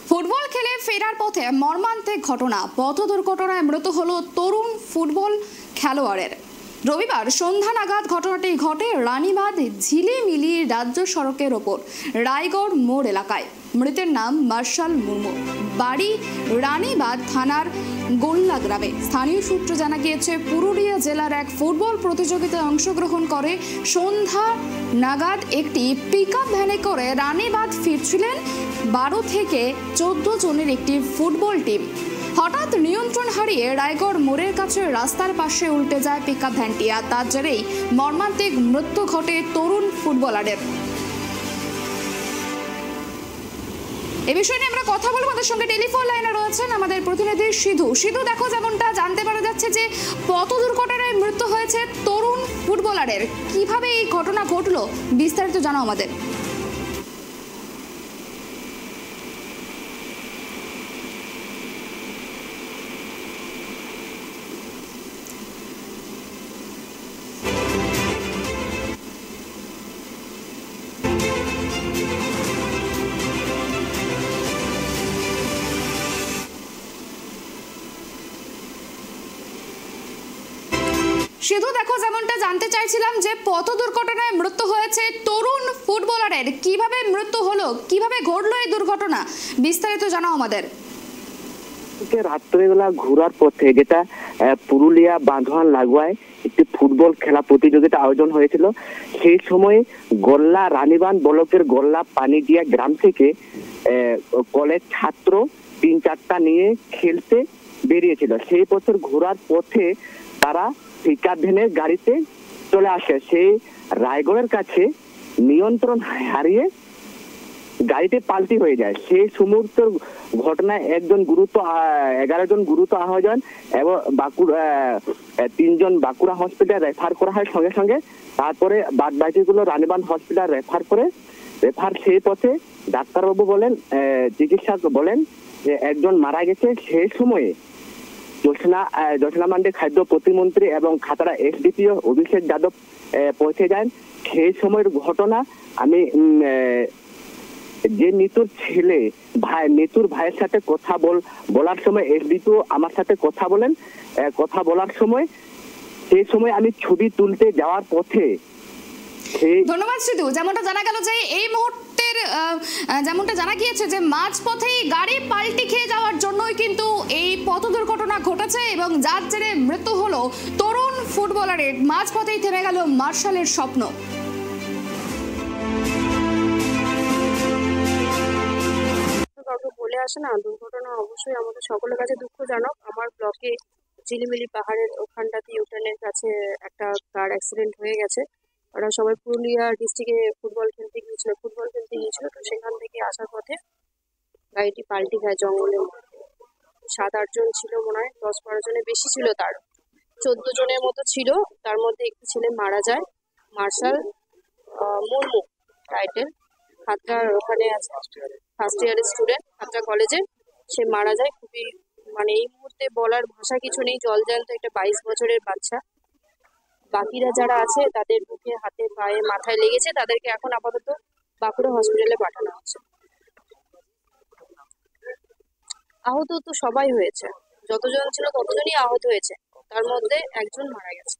Football খেলে ফেরার পথে মর্মান্তিক ঘটনা, পথ দুর্ঘটনায় মৃত হলো তরুণ ফুটবল খেলোয়াড়ের। রবিবার সন্ধ্যা নাগাদ ঘটনাটি ঘটে রানীবাঁধ ঝিলিমিলি রাজ্য সড়কের ওপর রায়গড় মোড় এলাকায়। মৃতের নাম মার্শাল মুর্মু, বাড়ি রানীবাঁধ থানার গোল্লা গ্রামে। স্থানীয় সূত্রে জানা গিয়েছে, পুরুলিয়া জেলার এক ফুটবল প্রতিযোগিতায় অংশগ্রহণ করে সন্ধ্যা নাগাদ একটি পিকআপ ভ্যানে করে রানীবাঁধ ফিরছিলেন 12 থেকে 14 জনের একটি ফুটবল টিম। হঠাৎ নিয়ন্ত্রণ হারিয়ে রায়গড় মোড়ের কাছে রাস্তার পাশে উল্টে যায় পিকআপ ভ্যানটি, আর তার জেরেই মর্মান্তিক মৃত্যু ঘটে তরুণ ফুটবলারের। এই বিষয়ে নিয়ে আমরা কথা বলবো। আমাদের সঙ্গে টেলিফোন লাইনে রয়েছেন আমাদের প্রতিনিধি সিধু। দেখো, যেমনটা জানতে পারা যাচ্ছে যে পথ দুর্ঘটনায় মৃত্যু হয়েছে তরুণ ফুটবলারের, কিভাবে এই ঘটনা ঘটলো বিস্তারিত জানাও আমাদের। সিধু, দেখো, যেমনটা জানতে চাইছিলাম যে পথ দুর্ঘটনায় মৃত্যু হয়েছে তরুণ ফুটবলারের, কিভাবে মৃত্যু হলো, কিভাবে ঘটলো এই দুর্ঘটনা, বিস্তারিত জানাও আমাদের। রাত্রেবেলা ঘোরার পথে, যেটা পুরুলিয়া বাঁধওয়ান লাগোয়ায় একটি ফুটবল খেলা প্রতিযোগিতা আয়োজন হয়েছিল, সেই সময় গোল্লা রানীবাঁধ ব্লকের গোল্লা পানিডিয়া গ্রাম থেকে কলেজ ছাত্র 3-4টা নিয়ে খেলতে বেরিয়েছিল। সেই পথের ঘোরার পথে তারা পিকআপ ভ্যানের গাড়িতে চলে আসে। সেই রায়গড়ের কাছে নিয়ন্ত্রণ হারিয়ে গাড়িতে পাল্টি হয়ে যায়। সেই মুহূর্তের ঘটনায় 11 জন গুরুতর আহত হন এবং 3 জন বাঁকুড়া হসপিটাল রেফার করা হয় সঙ্গে সঙ্গে। তারপরে বাদ বাকিগুলো রানীবাঁধ হসপিটাল রেফার সেই পথে ডাক্তারবাবু বলেন, চিকিৎসক বলেন যে একজন মারা গেছে। সেই সময়ে জোসনা মান্ডি খাদ্য প্রতিমন্ত্রী এবং খাতড়া এসডিপিও অভিষেক যাদব পৌঁছে যান। সেই সময়ের ঘটনা আমি যে নিতুর ছেলে নিতুর ভাইয়ের সাথে কথা বলার সময় এসডিপিও আমার সাথে কথা বলার সময়, সেই সময় আমি ছবি তুলতে যাওয়ার পথে। ধন্যবাদ সিধু। যেমনটা জানা গেল যে এই মুহূর্তের যেমনটা জানা গিয়েছে যে মাঝ পথেই গাড়ি পাল্টি খেয়ে যাওয়ার জন্যই কিন্তু এই পথ দুর্ঘটনা ঘটেছে এবং যার জেরে মৃত্যু হলো তরুণ ফুটবলারের। মাঝ পথেই থেমে গেল মার্শালের স্বপ্ন। কাউকে বলে আসে না, দুর্ঘটনা অবশ্যই আমাদের সকলের কাছে দুঃখজনক। আমার ব্লকে ঝিলিমিলি পাহাড়ের ওখানটাতে ইউটার্নের কাছে একটা কার অ্যাক্সিডেন্ট হয়ে গেছে। ওরা সবাই পুরুলিয়া ডিস্ট্রিক্টে ফুটবল খেলতে গিয়েছিল। তো সেখান থেকে আসার পথে গাড়িটি পাল্টি খায় জঙ্গলের মধ্যে। 7-8 জন ছিল, মনে হয় 10-12 জনের বেশি ছিল, তার 14 জনের মতো ছিল। তার মধ্যে একটি ছেলে মারা যায়, মার্শাল মুর্মু টাইটেল, খাতড়ার ওখানে আছে, ফার্স্ট ইয়ারের স্টুডেন্ট খাতড়া কলেজে। সে মারা যায়। খুবই এই মুহূর্তে বলার ভাষা কিছু নেই, জলজ্যান্ত একটা 22 বছরের বাচ্চা। বাকিরা যারা আছে তাদের বুকে, হাতে, পায়ে, মাথায় লেগেছে, তাদেরকে এখন আপাতত বাঁকুড়া হসপিটালে পাঠানো হচ্ছে। আহত তো সবাই হয়েছে, যতজন ছিল ততজনই আহত হয়েছে, তার মধ্যে একজন মারা গেছে।